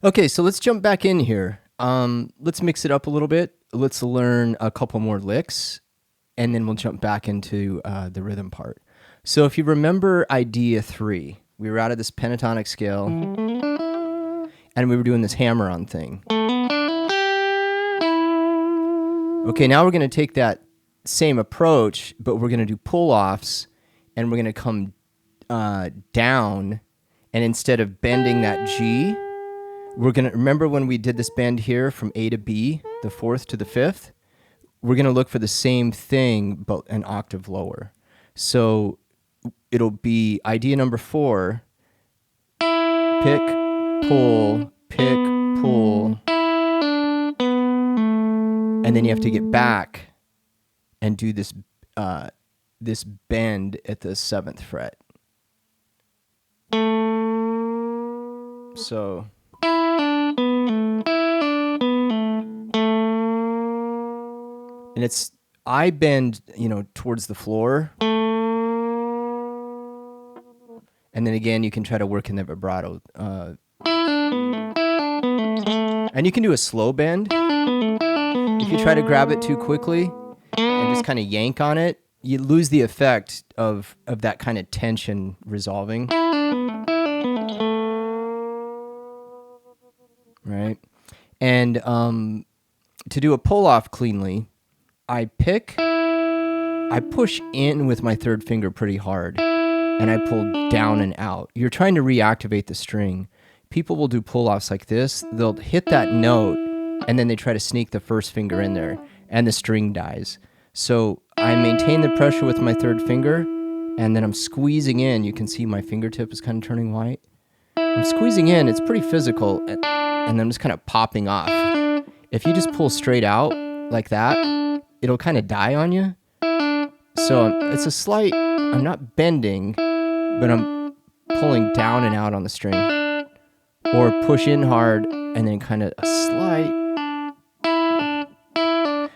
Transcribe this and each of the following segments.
Okay, so let's jump back in here. Let's mix it up a little bit. Let's learn a couple more licks, and then we'll jump back into the rhythm part. So if you remember idea 3, we were out of this pentatonic scale, and we were doing this hammer-on thing. Okay, now we're going to take that same approach, but we're going to do pull-offs, and we're going to come down, and instead of bending that G, we're going to, remember when we did this bend here from A to B, the 4th to the 5th? We're going to look for the same thing, but an octave lower. So it'll be idea number 4, pick, pull, and then you have to get back and do this this bend at the 7th fret. So and it's, I bend, towards the floor. And then again, you can try to work in the vibrato. And you can do a slow bend. If you try to grab it too quickly and just kind of yank on it, you lose the effect of that kind of tension resolving. Right? And to do a pull-off cleanly, I push in with my 3rd finger pretty hard, and I pull down and out. You're trying to reactivate the string. People will do pull-offs like this. They'll hit that note, and then they try to sneak the 1st finger in there, and the string dies. So I maintain the pressure with my 3rd finger, and then I'm squeezing in. You can see my fingertip is kind of turning white. I'm squeezing in. It's pretty physical, and I'm just kind of popping off. If you just pull straight out like that, it'll kind of die on you. So it's a slight, I'm not bending, but I'm pulling down and out on the string. Or push in hard and then kind of a slight.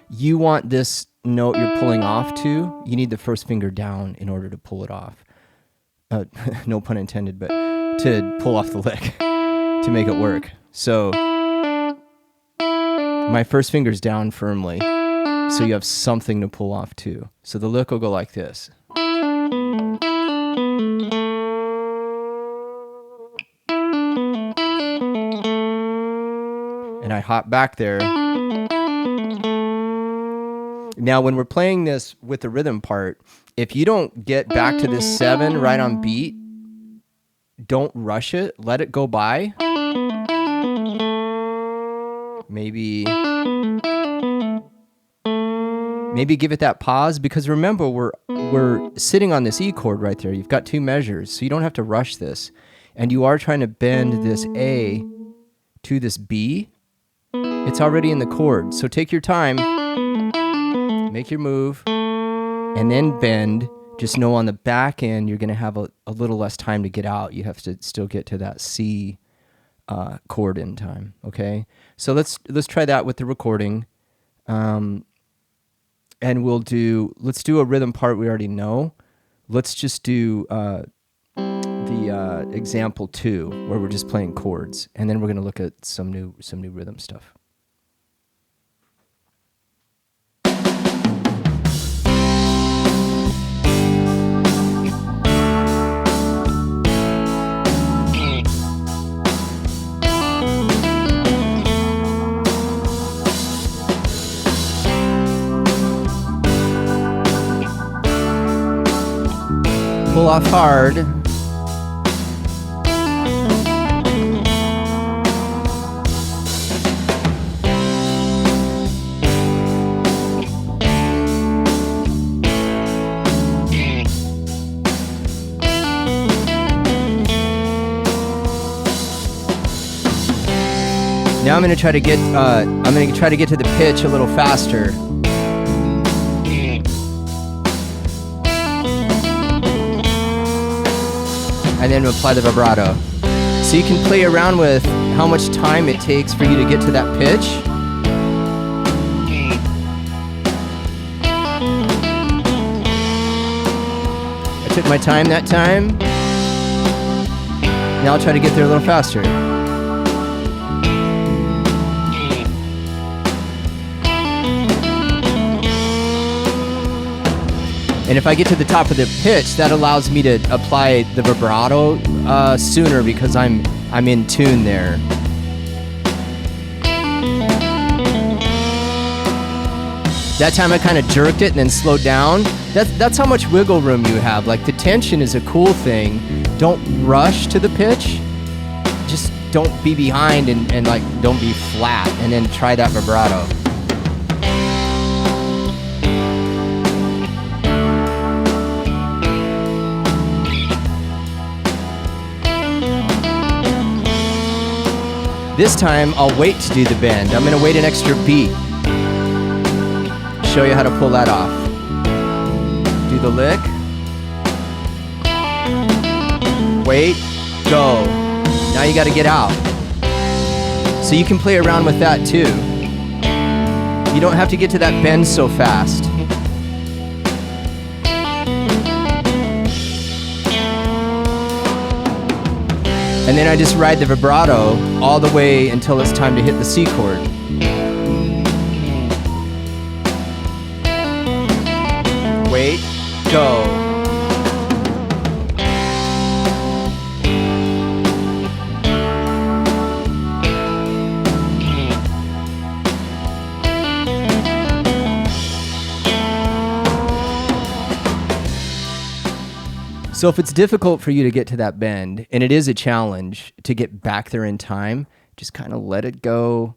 You want this note you're pulling off to, you need the 1st finger down in order to pull it off. No pun intended, but to pull off the lick, to make it work. So my 1st finger's down firmly, so you have something to pull off too. So the lick will go like this. And I hop back there. Now when we're playing this with the rhythm part, if you don't get back to this 7 right on beat, don't rush it, let it go by. Maybe give it that pause, because remember we're sitting on this E chord right there. You've got 2 measures, so you don't have to rush this. And you are trying to bend this A to this B. It's already in the chord, so take your time, make your move, and then bend. Just know on the back end you're going to have a little less time to get out. You have to still get to that C chord in time. Okay, so let's try that with the recording, and let's do a rhythm part we already know. Let's just do the example 2 where we're just playing chords, and then we're going to look at some new rhythm stuff. Pull off hard. Now I'm going to try to get to the pitch a little faster. And then apply the vibrato. So you can play around with how much time it takes for you to get to that pitch. I took my time that time. Now I'll try to get there a little faster. And if I get to the top of the pitch, that allows me to apply the vibrato sooner because I'm in tune there. That time I kind of jerked it and then slowed down. That's how much wiggle room you have. Like, the tension is a cool thing. Don't rush to the pitch. Just don't be behind and like don't be flat, and then try that vibrato. This time I'll wait to do the bend. I'm gonna wait an extra beat. Show you how to pull that off. Do the lick. Wait, go. Now you gotta get out. So you can play around with that too. You don't have to get to that bend so fast. And then I just ride the vibrato all the way until it's time to hit the C chord. Wait, go. So if it's difficult for you to get to that bend, and it is a challenge to get back there in time, just kind of let it go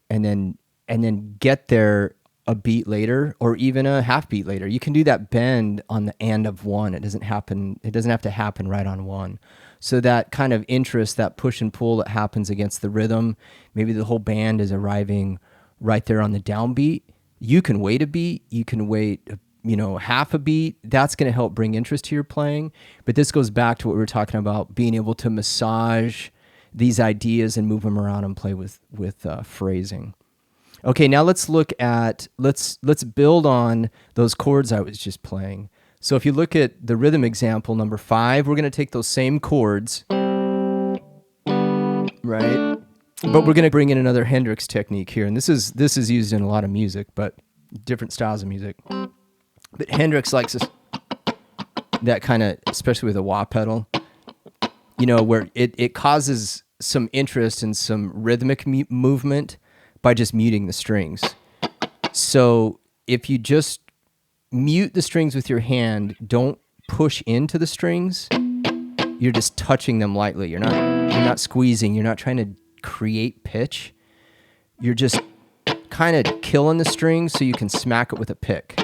and then get there a beat later or even a half beat later. You can do that bend on the end of one. It doesn't have to happen right on one. So that kind of interest, that push and pull that happens against the rhythm, maybe the whole band is arriving right there on the downbeat. You can wait a beat, you can wait half a beat. That's going to help bring interest to your playing. But this goes back to what we were talking about, being able to massage these ideas and move them around and play with phrasing. Okay, now let's build on those chords I was just playing. So if you look at the rhythm example number 5, we're going to take those same chords, right? But we're going to bring in another Hendrix technique here, and this is used in a lot of music, but different styles of music. But Hendrix likes this, that kind of, especially with a wah pedal, where it causes some interest and some rhythmic movement by just muting the strings. So if you just mute the strings with your hand, don't push into the strings, you're just touching them lightly. You're not squeezing, you're not trying to create pitch. You're just kind of killing the strings so you can smack it with a pick.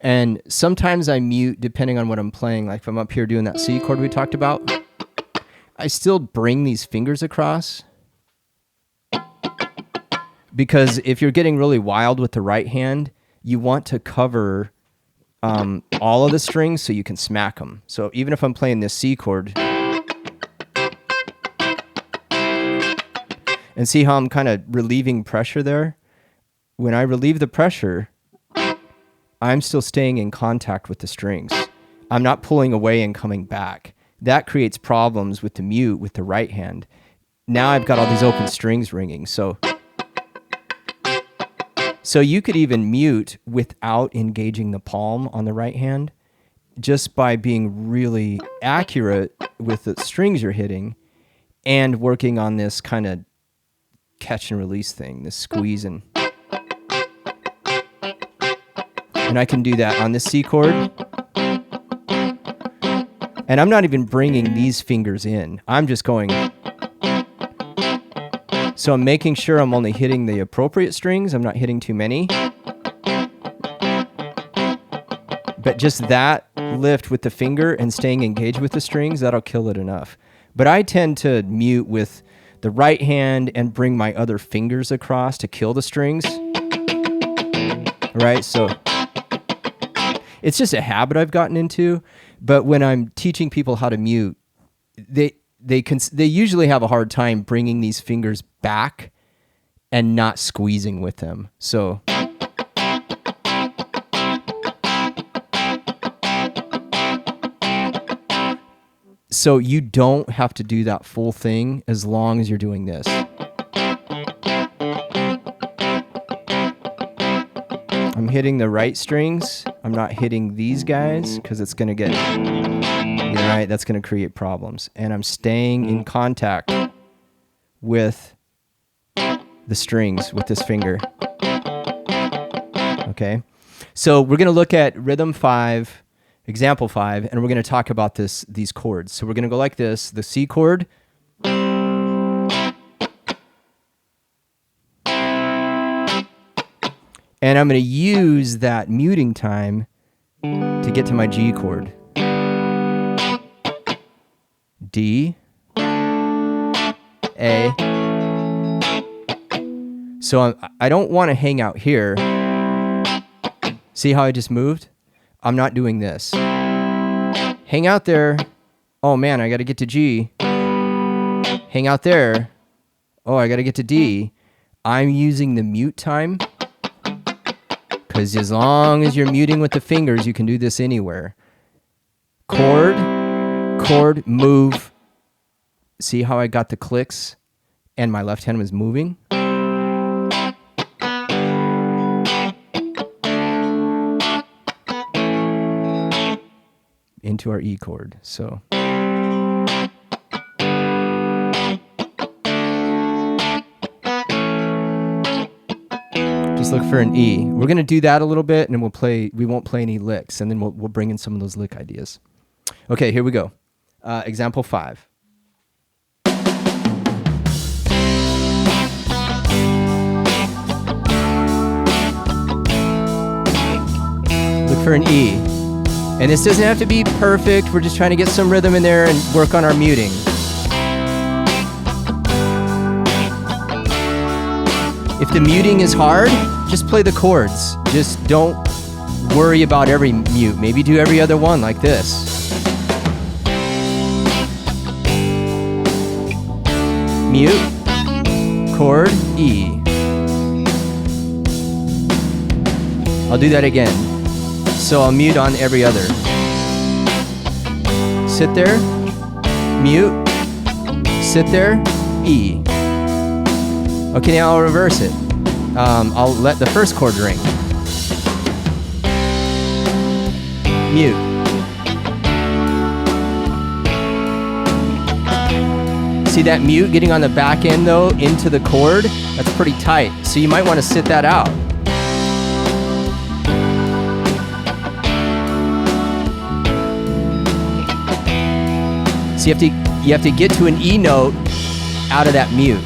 And sometimes I mute depending on what I'm playing. Like if I'm up here doing that C chord we talked about, I still bring these fingers across. Because if you're getting really wild with the right hand, you want to cover all of the strings so you can smack them. So even if I'm playing this C chord, and see how I'm kind of relieving pressure there? When I relieve the pressure, I'm still staying in contact with the strings. I'm not pulling away and coming back. That creates problems with the mute with the right hand. Now I've got all these open strings ringing. So you could even mute without engaging the palm on the right hand, just by being really accurate with the strings you're hitting and working on this kind of catch and release thing, this squeeze and I can do that on the C chord. And I'm not even bringing these fingers in. I'm just going. So I'm making sure I'm only hitting the appropriate strings. I'm not hitting too many. But just that lift with the finger and staying engaged with the strings, that'll kill it enough. But I tend to mute with the right hand and bring my other fingers across to kill the strings. Right? So it's just a habit I've gotten into, but when I'm teaching people how to mute, they usually have a hard time bringing these fingers back and not squeezing with them. So you don't have to do that full thing as long as you're doing this. I'm hitting the right strings. I'm not hitting these guys because it's going to get, right, that's going to create problems. And I'm staying in contact with the strings with this finger. Okay, so we're going to look at rhythm 5, example 5, and we're going to talk about these chords. So we're going to go like this, the C chord, and I'm going to use that muting time to get to my G chord. D, A. So I don't want to hang out here. See how I just moved? I'm not doing this. Hang out there. Oh man, I got to get to G. Hang out there. Oh, I got to get to D. I'm using the mute time. Because as long as you're muting with the fingers, you can do this anywhere. Chord, chord, move. See how I got the clicks and my left hand was moving? Into our E chord. So just look for an E. We're going to do that a little bit, and then we won't play any licks, and then we'll bring in some of those lick ideas. Okay, here we go. Example 5. Look for an E. And this doesn't have to be perfect. We're just trying to get some rhythm in there and work on our muting. If the muting is hard, just play the chords. Just don't worry about every mute. Maybe do every other one like this. Mute, chord, E. I'll do that again. So I'll mute on every other. Sit there, mute, sit there, E. Okay, now I'll reverse it. I'll let the first chord ring. Mute. See that mute getting on the back end though, into the chord? That's pretty tight. So you might want to sit that out. So you have to get to an E note out of that mute.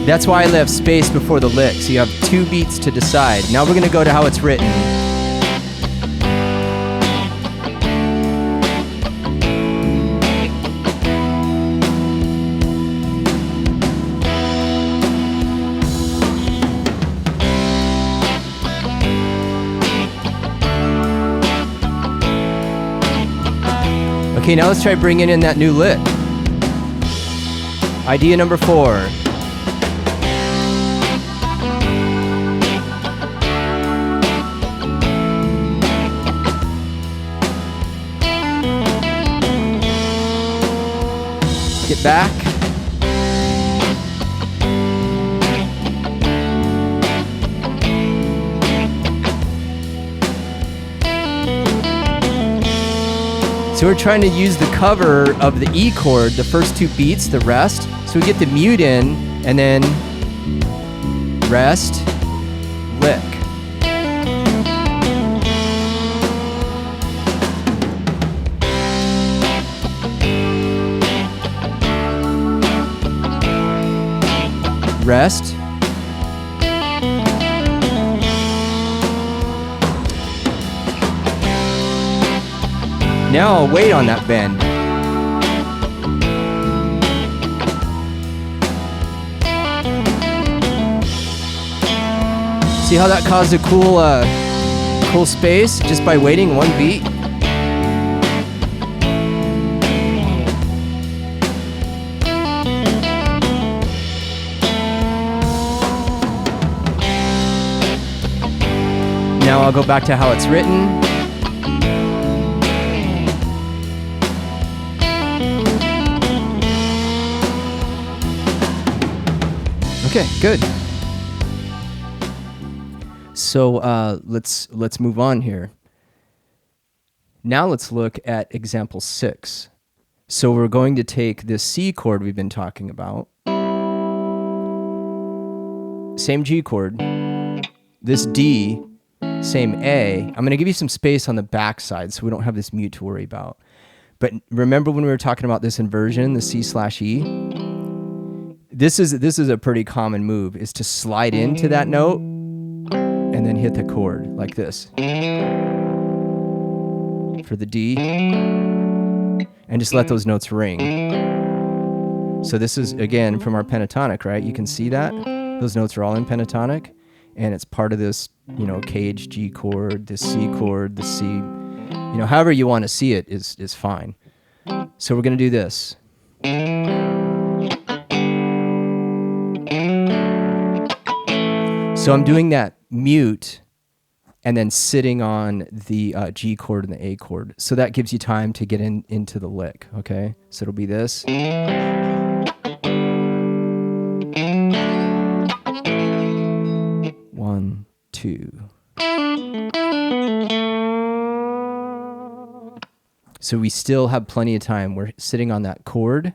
That's why I left space before the lick, so you have 2 beats to decide. Now we're going to go to how it's written. Okay, now let's try bringing in that new lick. Idea number 4. Get back. So we're trying to use the cover of the E chord, the first 2 beats, the rest. So we get the mute in, and then rest, lick. Rest. Now I'll wait on that bend. See how that caused a cool space just by waiting 1 beat? Now I'll go back to how it's written. Okay, good. So let's move on here. Now let's look at example 6. So we're going to take this C chord we've been talking about, same G chord, this D, same A. I'm going to give you some space on the back side so we don't have this mute to worry about. But remember when we were talking about this inversion, the C/E? This is a pretty common move, is to slide into that note and then hit the chord like this for the D, and just let those notes ring. So this is, again, from our pentatonic, right? You can see that those notes are all in pentatonic, and it's part of this, cage G chord, this C chord, the C, however you want to see it is fine. So we're going to do this. So I'm doing that mute and then sitting on the G chord and the A chord. So that gives you time to get into the lick, okay? So it'll be this. 1, 2. So we still have plenty of time. We're sitting on that chord,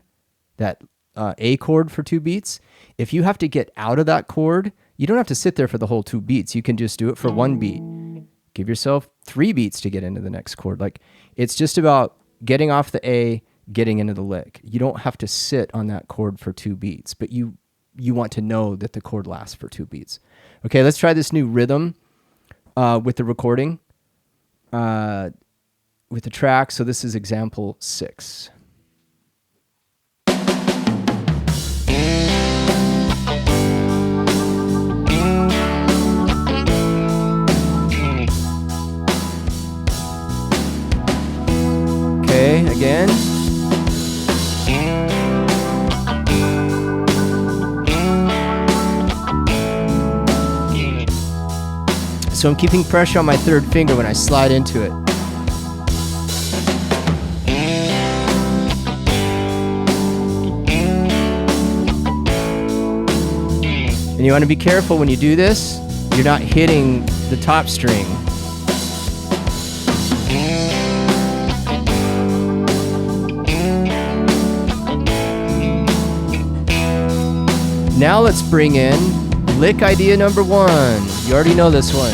that A chord for 2 beats. If you have to get out of that chord, you don't have to sit there for the whole 2 beats. You can just do it for 1 beat. Give yourself 3 beats to get into the next chord. Like, it's just about getting off the A, getting into the lick. You don't have to sit on that chord for 2 beats, but you want to know that the chord lasts for 2 beats. Okay, let's try this new rhythm with the recording, with the track. So this is example 6. Okay, again. So I'm keeping pressure on my 3rd finger when I slide into it. And you want to be careful when you do this, you're not hitting the top string. Now let's bring in lick idea number 1. You already know this one.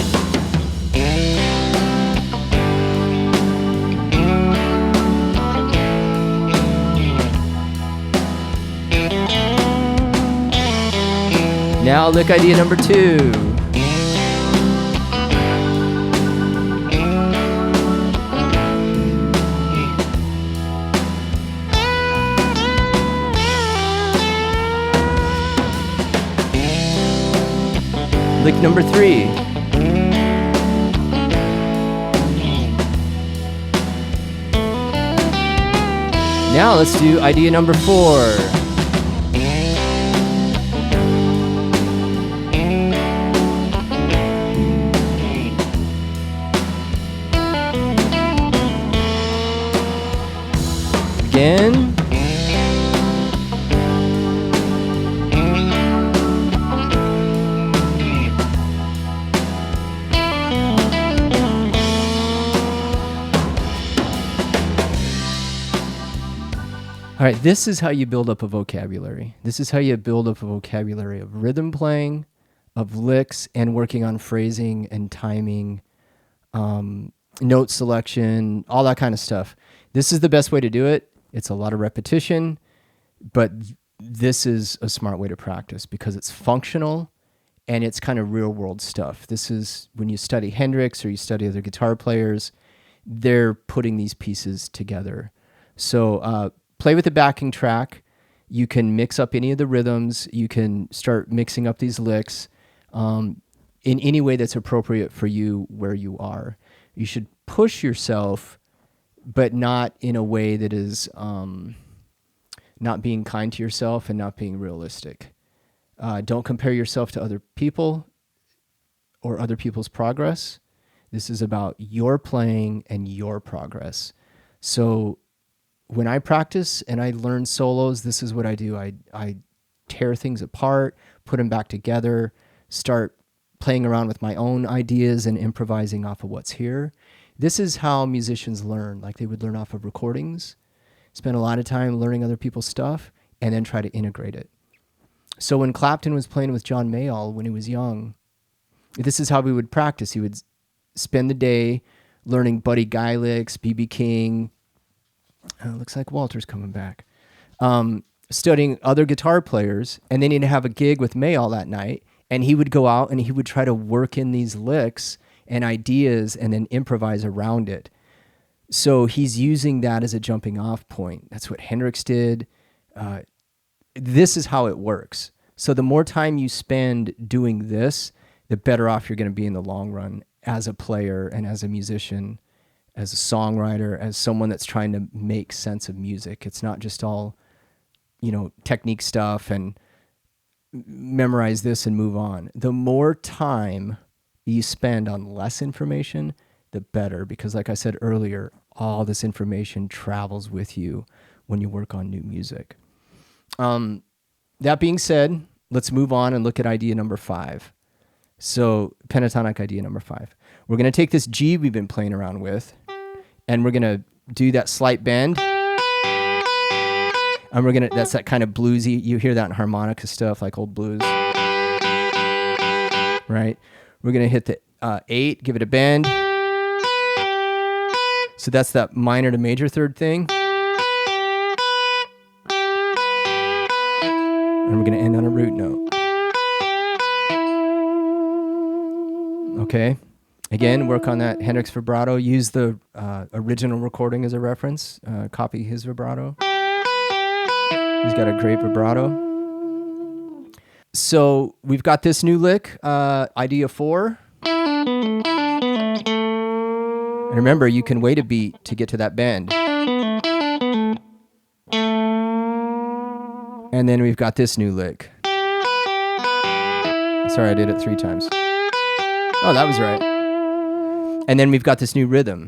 Now lick idea number 2. Lick number 3. Now let's do idea number 4. Again. All right, this is how you build up a vocabulary. This is how you build up a vocabulary of rhythm playing, of licks, and working on phrasing and timing, note selection, all that kind of stuff. This is the best way to do it. It's a lot of repetition, but this is a smart way to practice because it's functional and it's kind of real world stuff. This is when you study Hendrix or you study other guitar players, they're putting these pieces together. So play with the backing track. You can mix up any of the rhythms. You can start mixing up these licks in any way that's appropriate for you where you are. You should push yourself, but not in a way that is not being kind to yourself and not being realistic. Don't compare yourself to other people or other people's progress. This is about your playing and your progress. So when I practice and I learn solos, this is what I do. I tear things apart, put them back together, start playing around with my own ideas and improvising off of what's here. This is how musicians learn. Like they would learn off of recordings, spend a lot of time learning other people's stuff, and then try to integrate it. So when Clapton was playing with John Mayall when he was young, this is how we would practice. He would spend the day learning Buddy Guy licks, B.B. King. Looks like Walter's coming back. Studying other guitar players, and then he'd have a gig with Mayall that night, and he would go out and he would try to work in these licks and ideas and then improvise around it. So he's using that as a jumping off point. That's what Hendrix did. This is how it works. So the more time you spend doing this, the better off you're going to be in the long run as a player and as a musician, as a songwriter, as someone that's trying to make sense of music. It's not just all, technique stuff and memorize this and move on. The more time you spend on less information, the better, because like I said earlier, all this information travels with you when you work on new music. That being said, let's move on and look at idea number 5. So pentatonic idea number 5. We're going to take this G we've been playing around with, and we're going to do that slight bend. And that's that kind of bluesy, you hear that in harmonica stuff, like old blues. Right? We're going to hit the 8, give it a bend. So that's that minor to major third thing. And we're going to end on a root note. Okay? Again, work on that Hendrix vibrato. Use the original recording as a reference. Copy his vibrato. He's got a great vibrato. So we've got this new lick, idea 4. And remember, you can wait a beat to get to that bend. And then we've got this new lick. Sorry, I did it 3 times. Oh, that was right. And then we've got this new rhythm.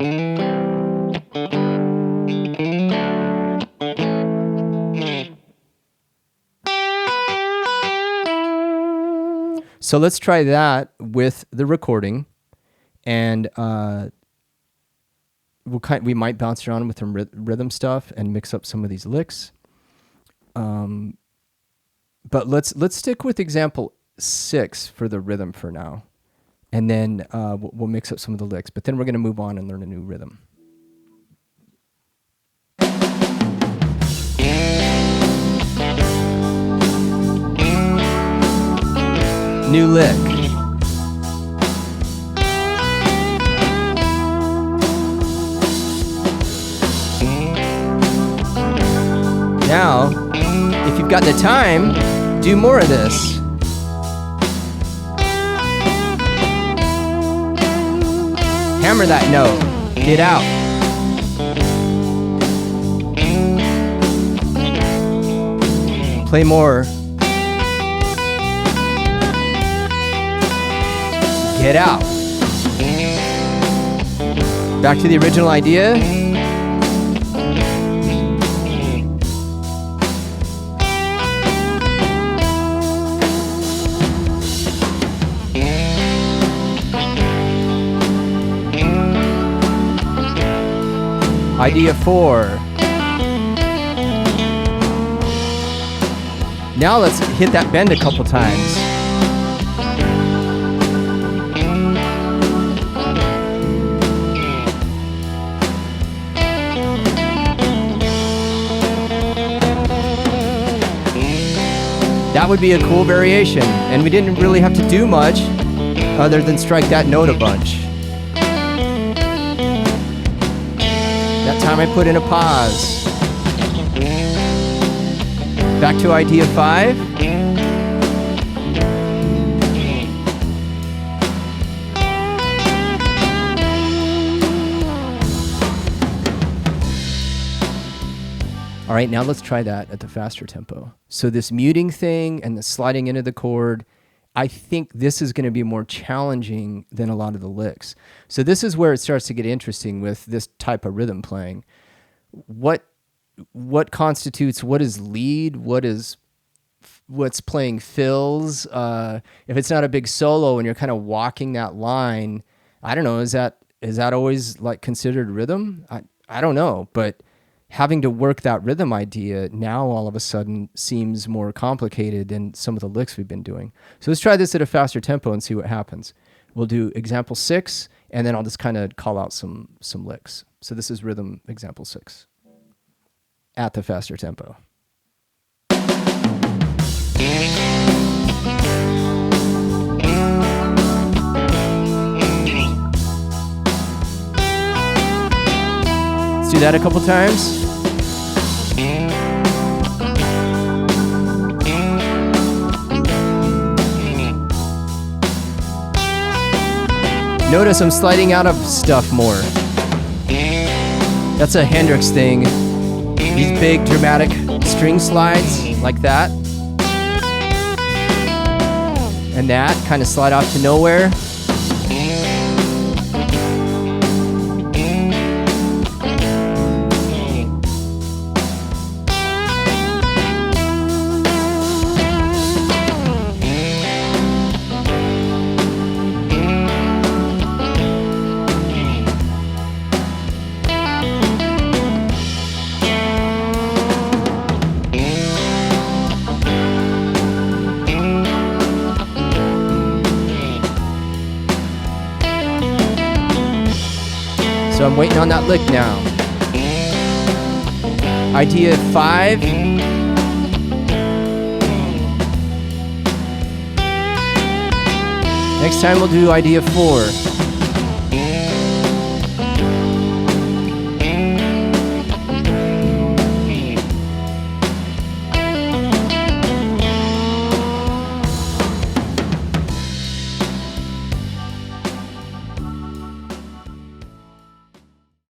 So let's try that with the recording, and we might bounce around with some rhythm stuff and mix up some of these licks. But let's stick with example 6 for the rhythm for now, and then we'll mix up some of the licks. But then we're going to move on and learn a new rhythm. New lick. Now, if you've got the time, do more of this. Hammer that note. Get out. Play more. Get out. Back to the original idea. Idea 4. Now let's hit that bend a couple times. That would be a cool variation, and we didn't really have to do much other than strike that note a bunch. That time I put in a pause. Back to idea 5. All right, now let's try that at the faster tempo. So this muting thing and the sliding into the chord, I think this is going to be more challenging than a lot of the licks. So this is where it starts to get interesting with this type of rhythm playing. What constitutes, what is lead, what is what's playing fills. If it's not a big solo and you're kind of walking that line, I don't know, is that always like considered rhythm? I don't know, but having to work that rhythm idea now all of a sudden seems more complicated than some of the licks we've been doing. So let's try this at a faster tempo and see what happens. We'll do example 6, and then I'll just kind of call out some licks. So this is rhythm example 6 at the faster tempo. Let's do that a couple times. Notice I'm sliding out of stuff more. That's a Hendrix thing. These big dramatic string slides like that. And that kind of slide off to nowhere. So I'm waiting on that lick now. Idea 5. Next time we'll do idea 4.